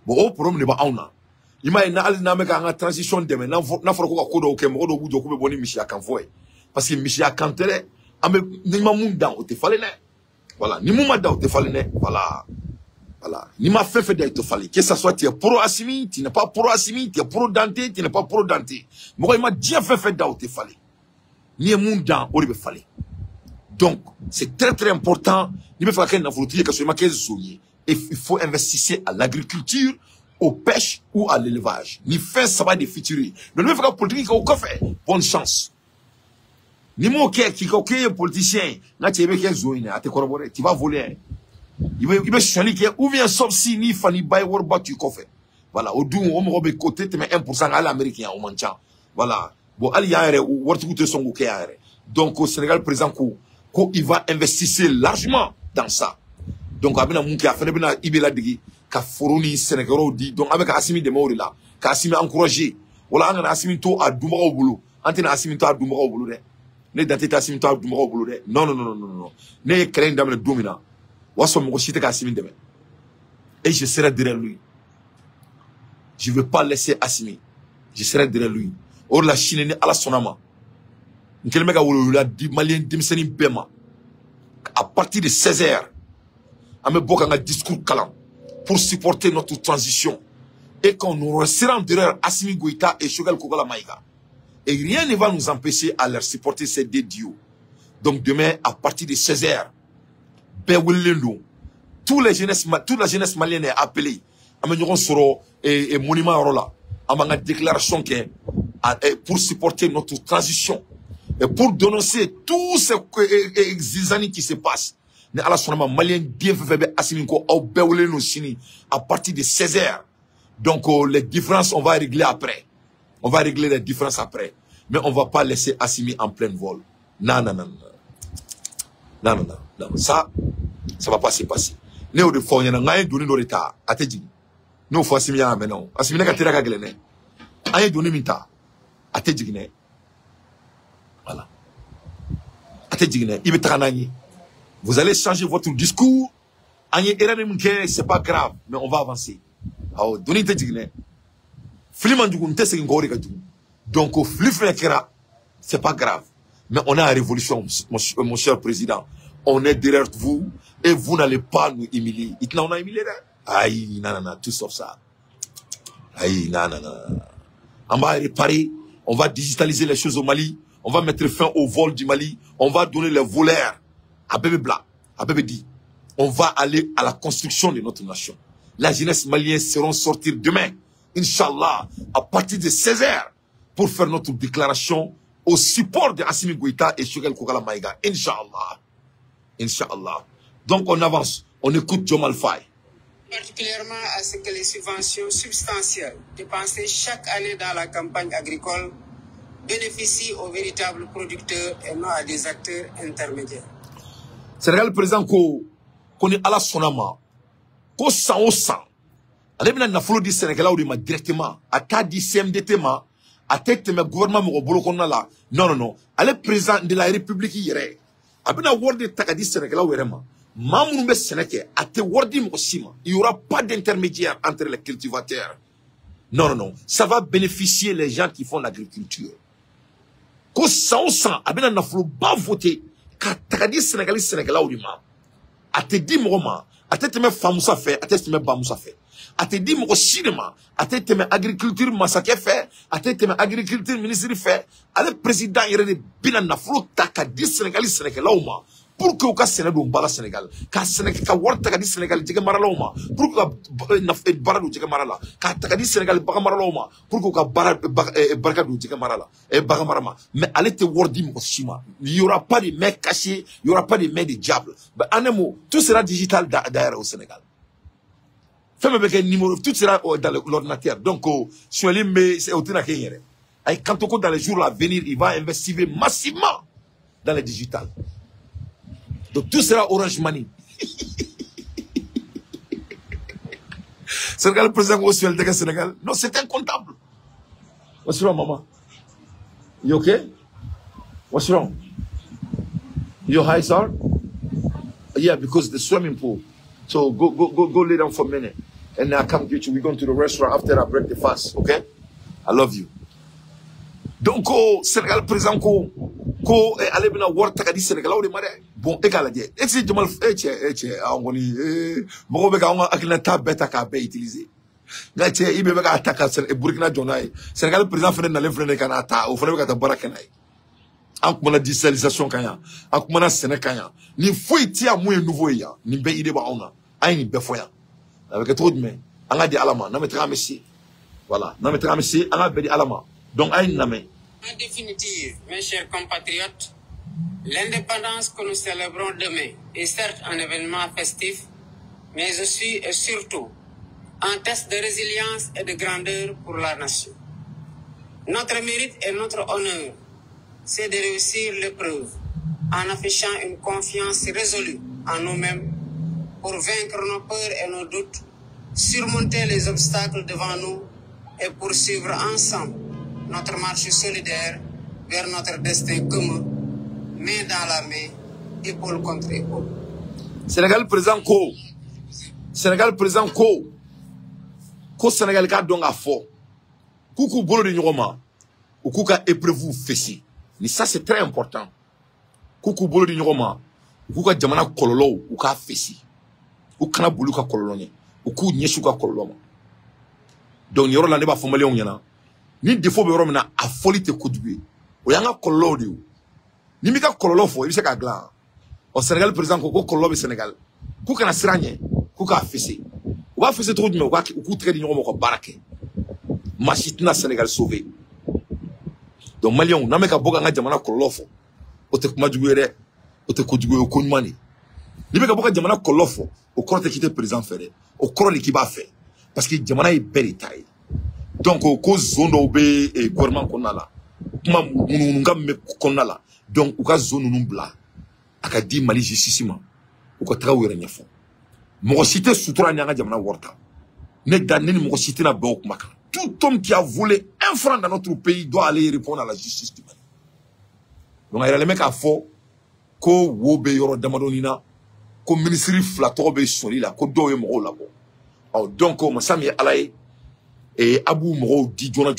Bon, au problème ne va auna. Ima ina ali na meka nga transition demain. Na foro ko kodo oke mo do bujo ko be boni Michia Kanfoy. Parce que Michia Kantere ame ni ma munda o te fale ne. Voilà, ni muma da o te fale ne. Voilà. Voilà. Ni ma fait de te fale. Que ça soit tu es pro Assimi, tu n'es pas pro Assimi, tu es pro Dante, tu n'es pas pro Dante. Moi il m'a déjà fait da o te fale. Ni munda o be fale. Donc, c'est très important. Il faut investir à l'agriculture, aux pêches ou à l'élevage. Ni fait ça va défiturer. Mais nous faisons politique au café. Bonne chance. Ni mon qui est politicien, là tu vas voler. Il va changer ou bien sauf si ni fani bay war batu café. Voilà, au doux on me côté tu mets 1% à l'américain au mancha. Voilà. Bon, ali yaere ou wartu te son ko yaere. Donc au Sénégal présent il va investir largement dans ça. Donc, abina munki a fait bina ibela digi ka foruni Sénégalo di donc avec Assimi de Mori là, ka Assimi encourager. Wala anga Assimi to a duma au boulot. Antina Assimi to a duma au boulot de. Ne date Assimi to a duma au boulot de. Non. Ne craint dans le domina. Waso mo chite ka Assimi demain. Et je serai derrière lui. Je ne veux pas laisser Assimi. Je serai derrière lui. Or la Chine ni ala sonama. À partir de 16h, on a un discours calant pour supporter notre transition et qu'on nous restera derrière Assimi Goïta et Choguel Kogola Maïga. Et rien ne va nous empêcher à leur supporter ces deux dios. Donc demain, à partir de 16h, toute la jeunesse malienne est appelée. On sera un monument à Rola. On a une déclaration pour supporter notre transition. Et pour dénoncer tous ces années qui se passent, à partir de 16h. Donc les différences, on va régler après. On va régler les différences après. Mais on ne va pas laisser Assimi en plein vol. Non. Ça ne va pas se passer. Nous de fois, il y a un donné de l'État. Nous faut Assimi à maintenant. Assimi n'a qu'à tirer à Glene. Un donné mita. À te digner. Voilà. Vous allez changer votre discours. C'est pas grave, mais on va avancer. Donc, c'est pas grave. Mais on a une révolution, mon cher président. On est derrière vous et vous n'allez pas nous humilier. On a humilié. Aïe, non, tout sauf ça. Aïe, non. On va réparer, on va digitaliser les choses au Mali. On va mettre fin au vol du Mali. On va donner les voleurs à Bébé Bla, à Bébé Di. On va aller à la construction de notre nation. La jeunesse malienne seront sortir demain, Inch'Allah, à partir de 16h, pour faire notre déclaration au support de Assimi Goïta et Choguel Kokala Maïga. Inch'Allah. Inch'Allah. Donc on avance. On écoute Diomaye Faye. Particulièrement à ce que les subventions substantielles dépensées chaque année dans la campagne agricole bénéficient aux véritables producteurs et non à des acteurs intermédiaires. Sénégal président ko ni ala sonama ko 100 au 100 ale bina nafolo di Sénégal ou ma directement ata di CMDT ma ata teme gouvernement mo bolo konna la non ale président de la République yéré abina worde takadi Sénégal wérema mamoun be Sénégal ate wordi mo sima il y aura pas d'intermédiaire entre les cultivateurs non ça va bénéficier les gens qui font l'agriculture ko 100 au 100 abina nafolo ba voter ka takadi Sénégal ou ma ate di mo ma ate teme famusa fait ate teme bamusa fait ate di mo cinéma ate teme agriculture masake fait ate teme agriculture ministre fait ale président yere de bina nafolo takadi Sénégal ou ma pour que ka Sénégal bala Sénégal ka Sénégal ka warta takadi Sénégal jige marala ou ma pour que naf baradu jige marala ka takadi Sénégal baga marala ou ma pour que ka barkadu jige marala e baga marama mais ale te wordi mo sima il y aura pas de mains cachées il y aura pas de mains de diable ben en un mot tout sera digital d'ailleurs au Sénégal fais-moi avec un numéro tout sera dans l'ordinateur donc sur les mais c'est au tina kenyere ay quand on dans les jours à venir il va investir massivement dans le digital. Donc tout sera Orange Money. Sénégal, le président au Sénégal. Non, c'est un comptable. What's wrong, mama? You okay? What's wrong? You high, sir? Yeah, because the swimming pool. So go lay down for a minute. And I'll come get you. We're going to the restaurant after I break the fast, okay? I love you. Donc, Sénégal, président, ko ale bina war takadi Sénégal o de mare bon égal je ex Diomaye angoni mo be ka on akina ta beta ka be utiliser na che ibe be ka attaquer Burkina Jonai Sénégal président fene na le fene kana ta o fene be ka ta baraka nay an kuma na digitalisation kanya an kuma na Sénégal kanya ni foi ti amu nouveau ya ni be ide ba ona ay ni be foya avec trop de main an ga di alama na metra messi voilà na metra messi an ga be di alama donc ay na main. En définitive, mes chers compatriotes, l'indépendance que nous célébrons demain est certes un événement festif, mais aussi et surtout un test de résilience et de grandeur pour la nation. Notre mérite et notre honneur, c'est de réussir l'épreuve en affichant une confiance résolue en nous-mêmes pour vaincre nos peurs et nos doutes, surmonter les obstacles devant nous et poursuivre ensemble notre marche solidaire vers notre destin commun, main dans la main, épaule contre épaule. Sénégal président ko Sénégal ka donga fo kuku bolo de nyoma ou kuka épreuve fessi ni ça c'est très important kuku bolo de nyoma kuka jamana kololo ou ka fessi ou kana bulu ka kololo ni ou ku nyeshu ka kololo ma donc yoro la ne ba fomale on yana ni défaut be romina a folie te kudugui o yanga kololo de ni mi ka kololo fo ibi se ka gla au Sénégal président ko kololo be Sénégal ku kana siranye ku ka fessi ou va fessi trop de me ou ku très nyoma ko barake machitna Sénégal sauvé donc malion na me ka boga nga jamana kololo fo o te kuma jugere o te kudugui o kunmani ni me ka boga jamana kololo fo o korte kite président fere o koroli ki ba fait parce que jamana est belle taille. Donc ko zone obé et gouvernement konala kuma mununga me konala donc uka zone numbla aka di mali justice ma uko trawere nyafo mo cité sutura nyanga jamana worta ne danni mo cité na bok maka tout homme qui a volé un franc dans notre pays doit aller répondre à la justice du Mali. Donc il y a les mecs à faux ko wobe yoro damadonina ko ministre flato be soli la ko do mo la bo donc mo sami alay et Abou Moro dit Jona,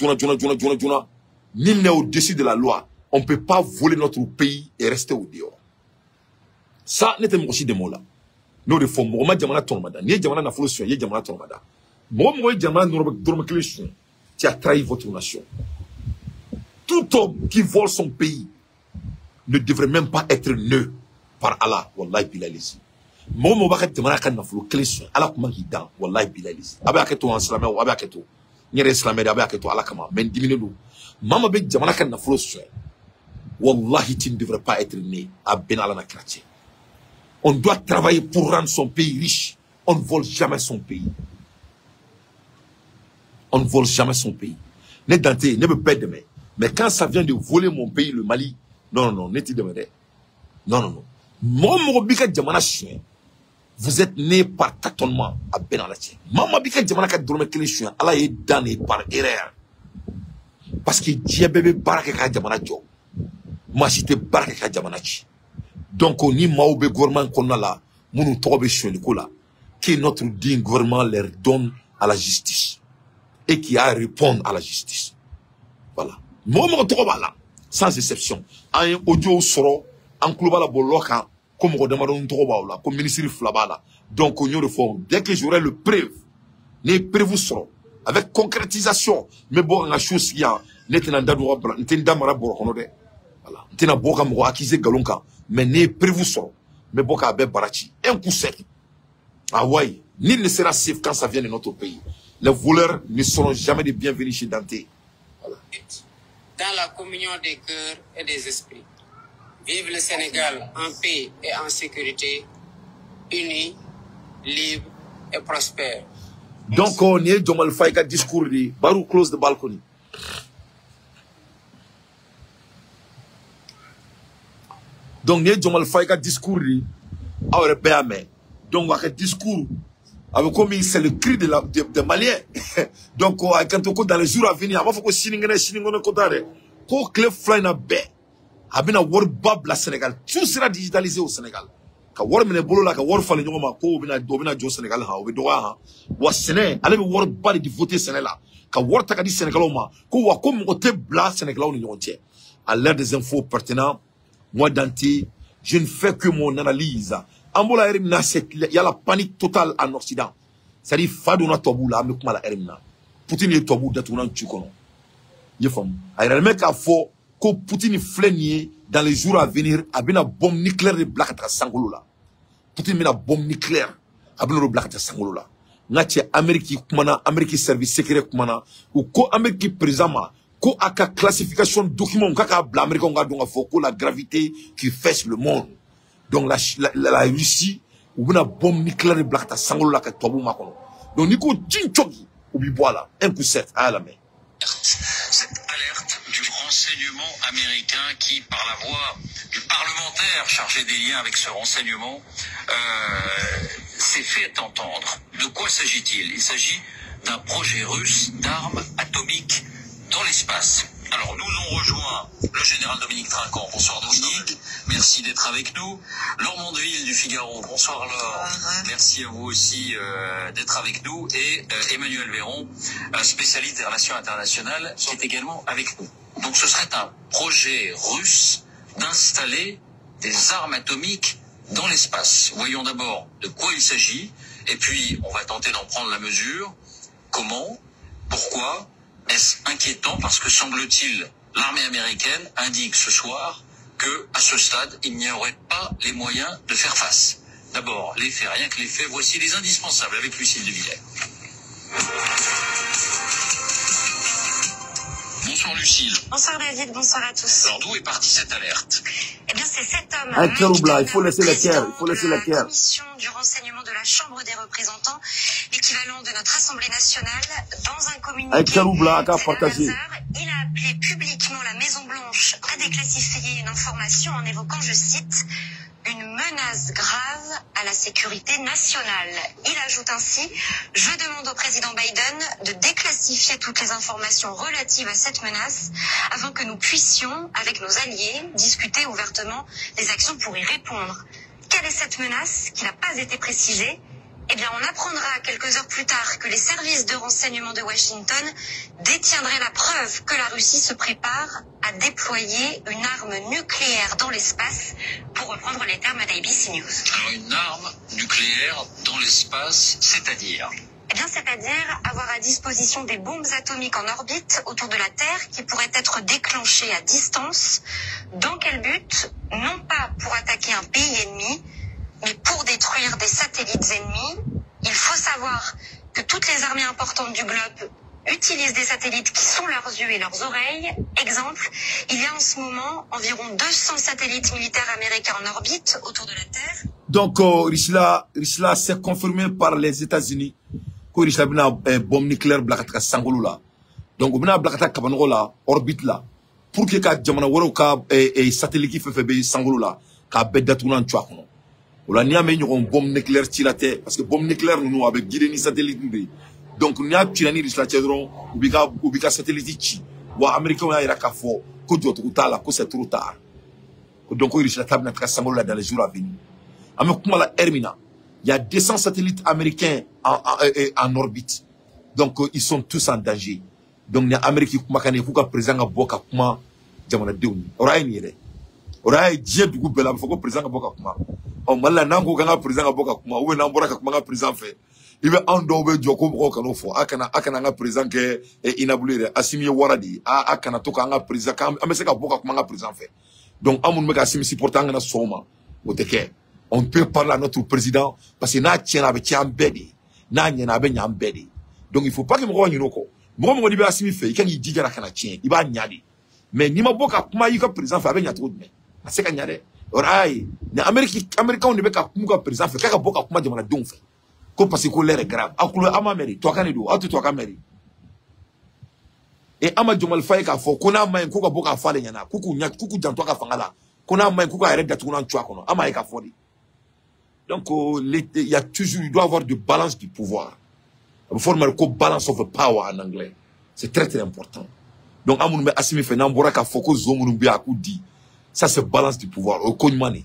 nul n'est au-dessus de la loi. On ne peut pas voler notre pays et rester au dehors. Ça n'est pas aussi de mots là. Nous réformes, Moro Djamana Tormada, ni Djamana Nafolosio, ni Djamana Tormada. Moro Djamana Dormaclation, tu as trahi votre nation. Tout homme qui vole son pays ne devrait même pas être neutre par Allah. Wallahi Bilalisi. Moro Bakat Djamana Nafolosio, Allah Kumagida, Wallahi Bilalisi. Abaketo en Islam ou Abaketo. Nyere islamé da ba keto ala kama men dimine do mama be jamana kan na folo so Wallahi, tu ne devrais pas être né à Benalana Kratché. On doit travailler pour rendre son pays riche. On ne vole jamais son pays. On ne vole jamais son pays. Ne Dante, ne me pète demain. Mais quand ça vient de voler mon pays, le Mali, non, non, non, n'était demain. Non, non, non. Moi, Bika Djamana chien. Vous êtes né par tâtonnement à Benalaché. Maman Bika Djamana ka dorme kele chien. Allah est damné par erreur. Parce que Dieu bébé baraka ka Djamana jo. Moi, j'étais baraka ka Djamana chi. Donc, on y maoube gouvernement qu'on a là, mounou tobe chien là, que notre digne gouvernement leur donne à la justice. Et qui a à répondre à la justice. Voilà. Moi, là, sans exception. Un audio soro, en global boloka, comme on demande là, comme ministre Flabala. Donc, on y reforme. Dès que j'aurai le preuve, les preuves seront, avec concrétisation, mais bon, la chose qui a, n'était voilà. N'était boka mo accusé galonka, mais les preuves seront, mais boka abe barachi. Un coup sec. Ah ouais, nul ne sera safe quand ça vient de notre pays. Les voleurs ne seront jamais les bienvenus chez Dante. Voilà. Dans la communion des cœurs et des esprits. Vive le Sénégal en paix et en sécurité, unis, libres et prospères. Donc, on est dans le faïka discours de Barou close de balcony. Donc, on est dans le faïka discours de Aurébéamé. Donc, on a un discours. Avec comme c'est le cri de Maliens. Donc, quand on dans les jours à venir, il faut que Siningone Kotare, qu'on clé fly na baie. Abina word bab la Sénégal. Tout sera digitalisé au Sénégal. Ka word mene bolo la ka word fale nyoma ko obina jo Sénégal ha obi doa ha. Wa Séné, allez word bad di voter Sénégal. Ka word ta ka di Sénégal ma ko wa comme côté bla Sénégal on nyonte. À l'ère des infos pertinents, moi Dante, je ne fais que mon analyse. Ambola erimna il y a la panique totale en Occident. C'est-à-dire Fadouna Tobula amekuma la erimna. Poutine est Tobu d'atounan tchukono. Yefam. Ayra mec a faux que Poutine flègne dans les jours à venir abina bombe nucléaire de Blakata Sangolola. Poutine met la bombe nucléaire abina de Blakata Sangolola. Ngache Amérique kumana, Amérique service secret kumana ou ko Amérique présent ko aka classification document kaka bla Amérique on donga foko la gravité qui fesse le monde. Donc la Russie ou une bombe nucléaire de Blakata Sangolola ka tobu makono. Donc niko tinchogi ou biboala un coup 7 à la main. Cette alerte du renseignement américain qui, par la voix du parlementaire chargé des liens avec ce renseignement, s'est fait entendre. De quoi s'agit-il? Il s'agit d'un projet russe d'armes atomiques dans l'espace. Alors, nous ont rejoint le général Dominique Trinquant. Bonsoir Dominique, merci d'être avec nous. Laure Mondeville du Figaro, bonsoir Laure. Merci à vous aussi d'être avec nous. Et Emmanuel Véron, spécialiste des relations internationales, qui est également avec nous. Donc ce serait un projet russe d'installer des armes atomiques dans l'espace. Voyons d'abord de quoi il s'agit, et puis on va tenter d'en prendre la mesure. Comment? Pourquoi? Est-ce inquiétant? Parce que semble-t-il, l'armée américaine indique ce soir que, à ce stade, il n'y aurait pas les moyens de faire face. D'abord, les faits, rien que les faits, voici les indispensables avec Lucille de Villers. Bonsoir Lucille. Bonsoir David, bonsoir à tous. Alors d'où est partie cette alerte? Eh bien c'est cet homme, Un Keroubla, il faut laisser la pierre, il faut laisser la pierre. La commission du renseignement de la Chambre des représentants, l'équivalent de notre Assemblée nationale, dans un communiqué, Un Keroubla, à partager. il a appelé publiquement la Maison Blanche à déclassifier une information en évoquant, je cite, une menace grave à la sécurité nationale. Il ajoute ainsi, je demande au président Biden de déclassifier toutes les informations relatives à cette menace afin que nous puissions, avec nos alliés, discuter ouvertement des actions pour y répondre. Quelle est cette menace qui n'a pas été précisée? Eh bien, on apprendra quelques heures plus tard que les services de renseignement de Washington détiendraient la preuve que la Russie se prépare à déployer une arme nucléaire dans l'espace, pour reprendre les termes d'ABC News. Alors une arme nucléaire dans l'espace, c'est-à-dire? Eh bien, c'est-à-dire avoir à disposition des bombes atomiques en orbite autour de la Terre qui pourraient être déclenchées à distance. Dans quel but? Non pas pour attaquer un pays ennemi, mais pour détruire des satellites ennemis. Il faut savoir que toutes les armées importantes du globe utilisent des satellites qui sont leurs yeux et leurs oreilles. Exemple, il y a en ce moment environ 200 satellites militaires américains en orbite autour de la Terre. Donc, Richla s'est confirmé par les États-Unis que Richla a une bombe nucléaire blakata sangolo là. Donc, on a blakata kabanogo là, orbite là, pour que ka jamana woro ka satellite qui fait sangolo là, ka bedda tunan tchwakono. On a niamé une bombe nucléaire tirate parce que bombe nucléaire nous avec guidé ni satellite nous. Donc, nous avons tiré Richla tchedron, ubika satellite chi. Wa américain on a ira ka fo, ko jotu utala, ko c'est trop tard. Donc, Richla tabna tra sangolo là dans les jours à venir. Il y a 200 satellites américains en orbite. Donc, ils sont tous en danger. Donc, les Américains qui sont présents à Boka Kuma, Jamana Deuni. Oraï Nire. Oraï Dje du Goubela, il faut que présent à Boka Kuma. On m'a dit, Nango Ganga présent à Boka Kuma, ou Nambora Kuma présent fait. Il va en dobe Djoko Brokanofo, Akana présent que Inabulé, Assimi Waradi, Akana Toka présent, Ameseka Boka Kuma présent fait. Donc, Amoun Meka Assimi supportant na Soma, au Teke. On peut parler à notre président parce que na tient avec Tiambedi, na nyana avec Nyambedi. Donc il faut pas que me rejoigne noko. Moi me dit Assimi fait, quand il dit la kana tient, il va nyadi. Mais ni ma boka kuma yika président fait avec nyatro de. C'est quand nyade. Orai, na Américain on ne veut ka kuma président fait, ka boka kuma de mana don fait. Ko parce que l'air est grave. Akulo ama meri, toi kan edo, atu toi kan meri. Et ama jomal faye ka fo, kona ma ko ka boka fa le nyana, kuku janto ka fangala. Kona ma ko ka arrête d'être nan twa kono, ama ka fo di. Donc, il y a toujours, il doit y avoir de balance du pouvoir. Il faut faire balance of power en anglais. C'est très très important. Donc, Amoun me Assimi fait n'ambora ka foko zomu bi akudi. Ça c'est balance du pouvoir. Au kognmani.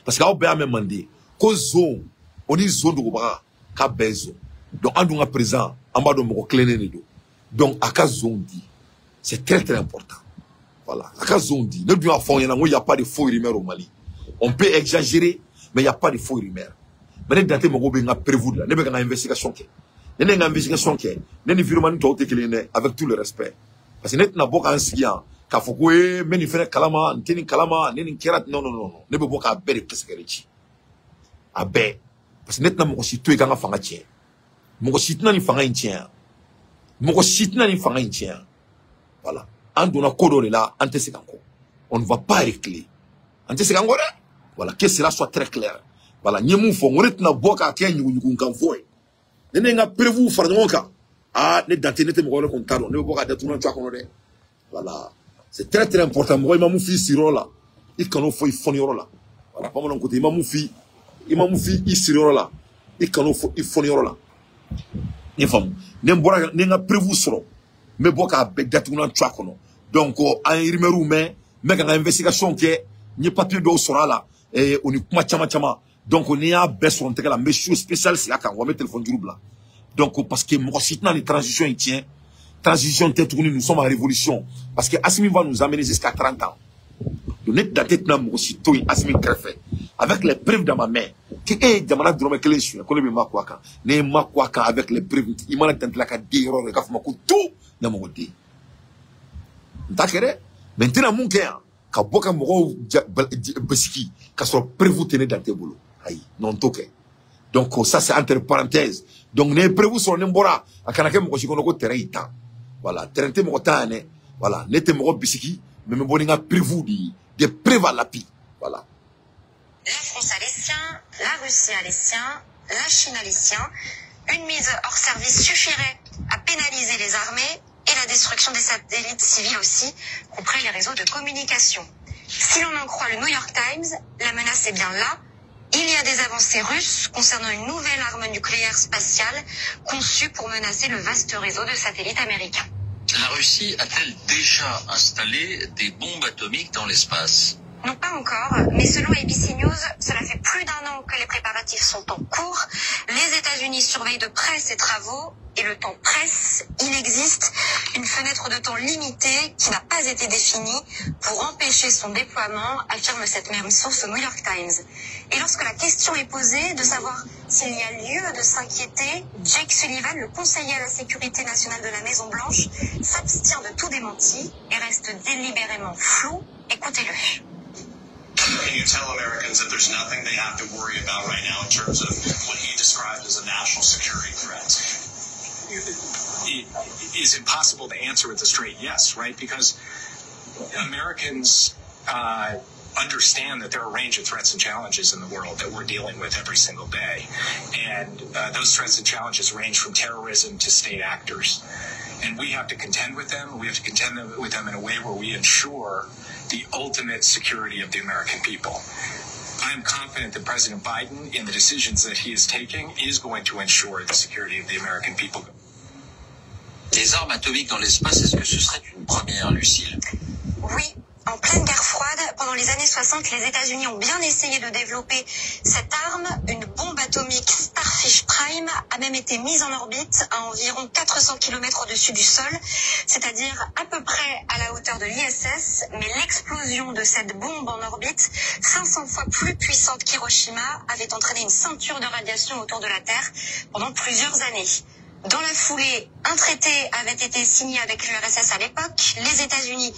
Parce que on même mandé. Ko zone, on dit zone de gobara ka bezo. Donc, andunga présent, ambado moko klené do. Donc, aka zone dit. C'est très très important. Voilà. Aka zone dit. Ne doit fond, il n'y a pas de faux rumeurs au Mali. On peut exagérer, mais il n'y a pas de faux rumeurs. Mais les dates, il y a prévu là. Il y a une investigation. Il y a une investigation. Il y a une environnement avec tout le respect. Parce que nous avons un signal. Quand il faut que nous fassions kalama, nous kalama, nous kerat. Non. Nous avons un bel pesquerechi. Abe. Parce que nous avons un site qui est un fangachien. Nous avons un site qui est un tien. Nous avons un site qui est un tien. Voilà. On doit coder là, on ne va pas reculer. Voilà, que cela soit très clair. Voilà, nous faut on retient boka ken nous kanfoy. Nene nga prévu farnonka. Ah, ne dantene te mo ko taro, ne boka de tout non twa kono de. Voilà. C'est très très important. Moi imam fi siro là. Il kano fo il fonioro là. Voilà, pas mon côté imam fi il siro là. Il kano fo il fonioro là. Ni fam. Ne mbora ne nga prévu soro. Me boka be de tout non twa kono. Donc en rimeru mais nga investigation que ni papier do sera là et on est chama donc on est à baisse on la monsieur spécial c'est là quand on met téléphone du là donc parce que moi si dans les transitions il tient transition tête nous sommes en révolution parce que Assimi va nous amener jusqu'à 30 ans donc net dans tête moi aussi toi Assimi crève avec les preuves dans ma main que jamana drôme que les suis ko le makwaka ne makwaka avec les preuves il m'a tenté la ka diro le ka fuma ko tout na mo côté d'accord maintenant mon cœur ka boka moko besiki ka so prévu tenir dans tes boulots aïe non toke donc ça c'est entre parenthèses donc ne prévu sur n'embora akana ke moko shikono ko terrain temps voilà terrain te moko tane voilà nete moko besiki mais me boninga prévu de préva la pi voilà la France a les siens, la Russie a les siens, la Chine a les siens. Une mise hors service suffirait à pénaliser les armées et la destruction des satellites civils aussi, compris les réseaux de communication. Si l'on en croit le New York Times, la menace est bien là. Il y a des avancées russes concernant une nouvelle arme nucléaire spatiale conçue pour menacer le vaste réseau de satellites américains. La Russie a-t-elle déjà installé des bombes atomiques dans l'espace ? Non, pas encore, mais selon ABC News, cela fait plus d'un an que les préparatifs sont en cours. Les États-Unis surveillent de près ces travaux et le temps presse. Il existe une fenêtre de temps limitée qui n'a pas été définie pour empêcher son déploiement, affirme cette même source au New York Times. Et lorsque la question est posée de savoir s'il y a lieu de s'inquiéter, Jake Sullivan, le conseiller à la sécurité nationale de la Maison-Blanche, s'abstient de tout démenti et reste délibérément flou. Écoutez-le. Can you tell Americans that there's nothing they have to worry about right now in terms of what he described as a national security threat? is impossible to answer with a straight yes, right? Because Americans understand that there are a range of threats and challenges in the world that we're dealing with every single day. And those threats and challenges range from terrorism to state actors. And we have to contend with them. We have to contend with them in a way where we ensure the ultimate security of the American people. I am confident that President Biden, in the decisions that he is taking, is going to ensure the security of the American people. Des armes atomiques dans l'espace, est-ce que ce serait une première, Lucille? Oui. En pleine guerre froide, pendant les années 60, les États-Unis ont bien essayé de développer cette arme. Une bombe atomique Starfish Prime a même été mise en orbite à environ 400 km au-dessus du sol, c'est-à-dire à peu près à la hauteur de l'ISS. Mais l'explosion de cette bombe en orbite, 500 fois plus puissante qu'Hiroshima, avait entraîné une ceinture de radiation autour de la Terre pendant plusieurs années. Dans la foulée, un traité avait été signé avec l'URSS à l'époque, les États-Unis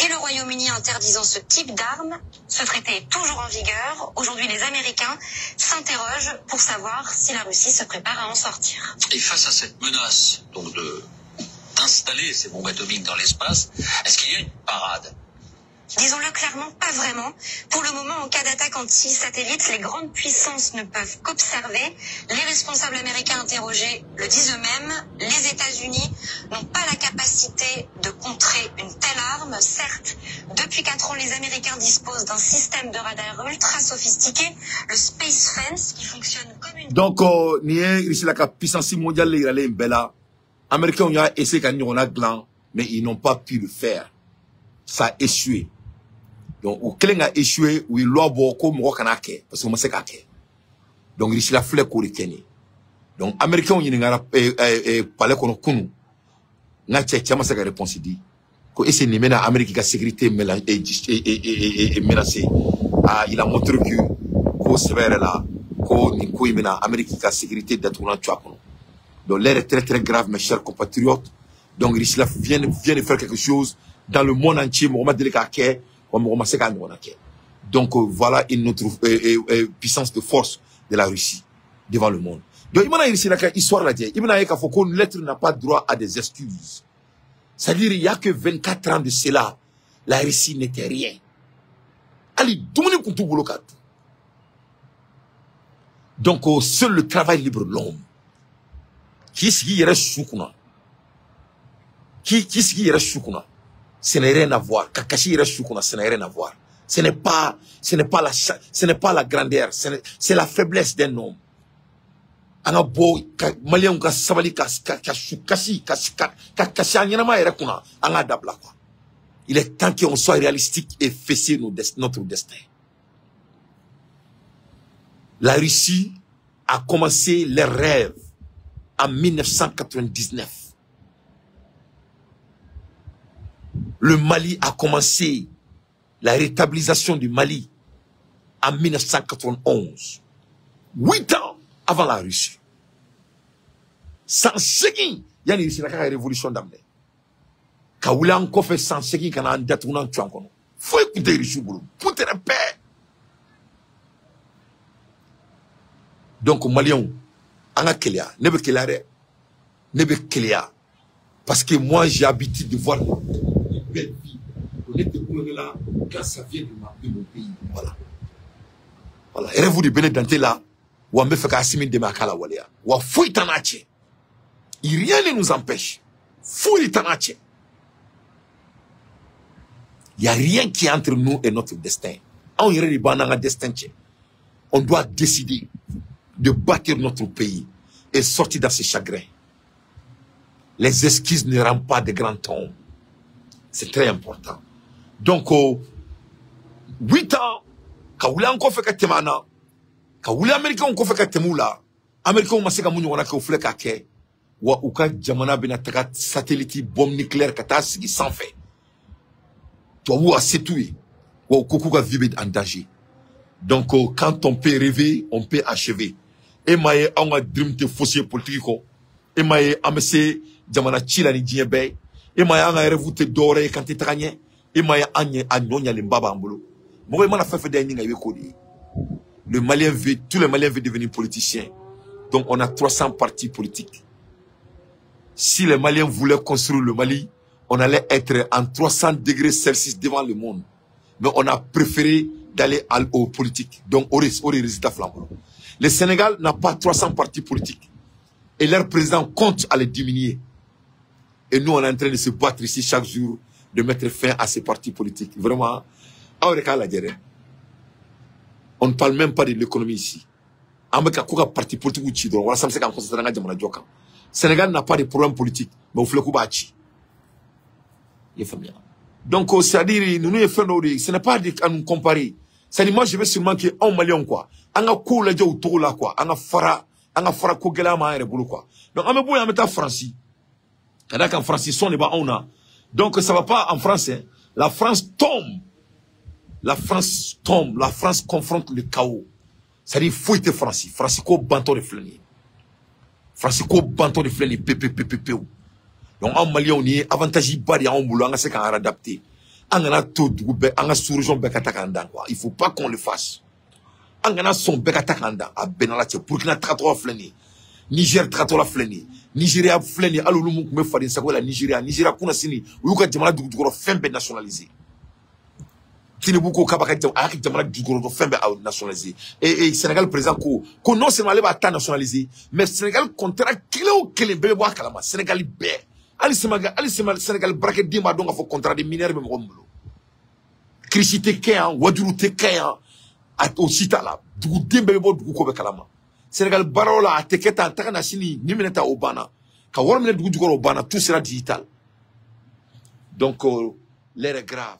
et le Royaume-Uni interdisant ce type d'armes. Ce traité est toujours en vigueur. Aujourd'hui, les Américains s'interrogent pour savoir si la Russie se prépare à en sortir. Et face à cette menace, donc d'installer ces bombes atomiques dans l'espace, est-ce qu'il y a une parade? Disons-le clairement, pas vraiment. Pour le moment, en cas d'attaque anti-satellite, les grandes puissances ne peuvent qu'observer. Les responsables américains interrogés le disent eux-mêmes. Les États-Unis n'ont pas la capacité de contrer une telle arme. Certes, depuis 4 ans, les Américains disposent d'un système de radar ultra sophistiqué, le Space Fence, qui fonctionne comme une... Donc, la puissance mondiale, Américains ont essayé de gland, mais ils n'ont pas pu le faire. Ça a échoué. Donc, au clé a échoué, où il l'a beaucoup, parce que moi, c'est qu'à donc, il a flé pour les Kenny. Donc, Américains ont parlé qu'on a connu. N'a pas de réponse dit. Quand il s'est mis à l'Amérique, la sécurité est menacée. Il a montré que, qu'au sévère là, qu'au l'Amérique, la sécurité d'être un tuakono. Donc, l'air est très, très grave, mes chers compatriotes. Donc, il vient de faire quelque chose dans le monde entier. Donc voilà une autre puissance de force de la Russie devant le monde. Donc il y a une histoire là, il y a une lettre n'a pas droit à des excuses. C'est-à-dire il y a que 24 ans de cela, la Russie n'était rien. Ali domine contre tout. Donc seul le travail libre l'homme. Qui est choukuna? Qui est choukuna? Ce n'est rien à voir. Kakashi Irashukuna, ce n'est rien à voir. Ce n'est pas la grandeur, c'est la faiblesse d'un homme. Anga bo malien ka sabali kashi anyama erekuna anga dabla quoi. Il est temps qu'on soit réalistique et fesser notre destin. La Russie a commencé les rêves en 1999. Le Mali a commencé la rétablissation du Mali en 1991. 8 ans avant la Russie. Sans segui, il y a une révolution d'amener. Quand vous l'avez encore fait sans segui, quand on a un détournant, il faut écouter les choux, pour te paix. Donc, Malion, on a Kélia, nebe Kélia, parce que moi, j'ai l'habitude de voir belle vie. On était là quand ça vient de mon pays. Voilà. Voilà. Et vous de Bénédante là, ou on me fait qu'assimiler de ma kala walia. Ou fouille tanache. Rien ne nous empêche. Fouille tanache. Il n'y a rien qui est entre nous et notre destin. On irait le destin. On doit décider de bâtir notre pays et sortir dans ses chagrins. Les excuses ne rendent pas de grands tombes. C'est très important. Donc, 8 ans, quand vous l'avez encore fait que temana, quand vous l'avez américain encore fait que temoula, américain on masé kamunyo wana kofle kake, wa uka jamana benataka satellite bombe nucléaire kata sigi sans fait. Toi vous a sétué, wa ukuku ka vivre en danger. Donc, quand on peut rêver, on peut achever. Et maye on a dream te fossé politique ko, et maye amese jamana chila ni djebe. Et maya a rêvé doré quand tu travailles. Et maya a nyonya limbaba ambolo. Moi, je fait des le Malien veut, tous les Maliens veulent devenir politiciens. Donc, on a 300 partis politiques. Si les Maliens voulaient construire le Mali, on allait être en 300 degrés Celsius devant le monde. Mais on a préféré d'aller aux politiques. Donc, au résultat flamboyant. Le Sénégal n'a pas 300 partis politiques. Et leur président compte à les diminuer. Et nous, on est en train de se battre ici chaque jour, de mettre fin à ces partis politiques. Vraiment, on ne parle même pas de l'économie ici. Parti politique Sénégal n'a pas de problème politique, mais il faut que donc, c'est-à-dire, nous ce n'est pas à nous comparer. C'est-à-dire, moi, je vais sûrement qu'il y ait un Malien, quoi. On a cool, là, quoi. On a fara, kogela, ma, quoi. Donc, on a beau, en France. C'est-à-dire qu'en France, on a. Donc, ça va pas en français. La France tombe. La France tombe. La France confronte le chaos. C'est-à-dire, il faut être France. France, quoi, banton de flâner. France, quoi, banton de flâner, pépé. Donc, en Mali, on est avantage bari en boulot, on a ce qu'on a adapté. On a tout, on a sous-région Bekatakanda, quoi. Il faut pas qu'on le fasse. On a son Bekatakanda, à Benalati, Burkina Trato flâner. Niger Trato flâner. Nigeria flâner, Aloloumou, me fadin, ça la Nigeria. Nigeria, qu'on a signé, ou qu'on a demandé du gros fembe nationalisé. Tinebouko Kabaka, avec demandé du gros fembe nationalisé. Et Sénégal présent, qu'on non seulement les bâtards nationalisés, mais Sénégal contrat, qu'il est bébé, Kalama, Sénégal bé. Ali Sénégal braquet dimba donc a fait contrat de mineurs même rombulo. Krishite Kéan, Wadurute Kéan, au Chitala, du dimbe bo du ko be kalama. Sénégal barola a teketa takana sini nimineta obana. Ka warmene du ko obana tout sera digital. Donc l'air est grave.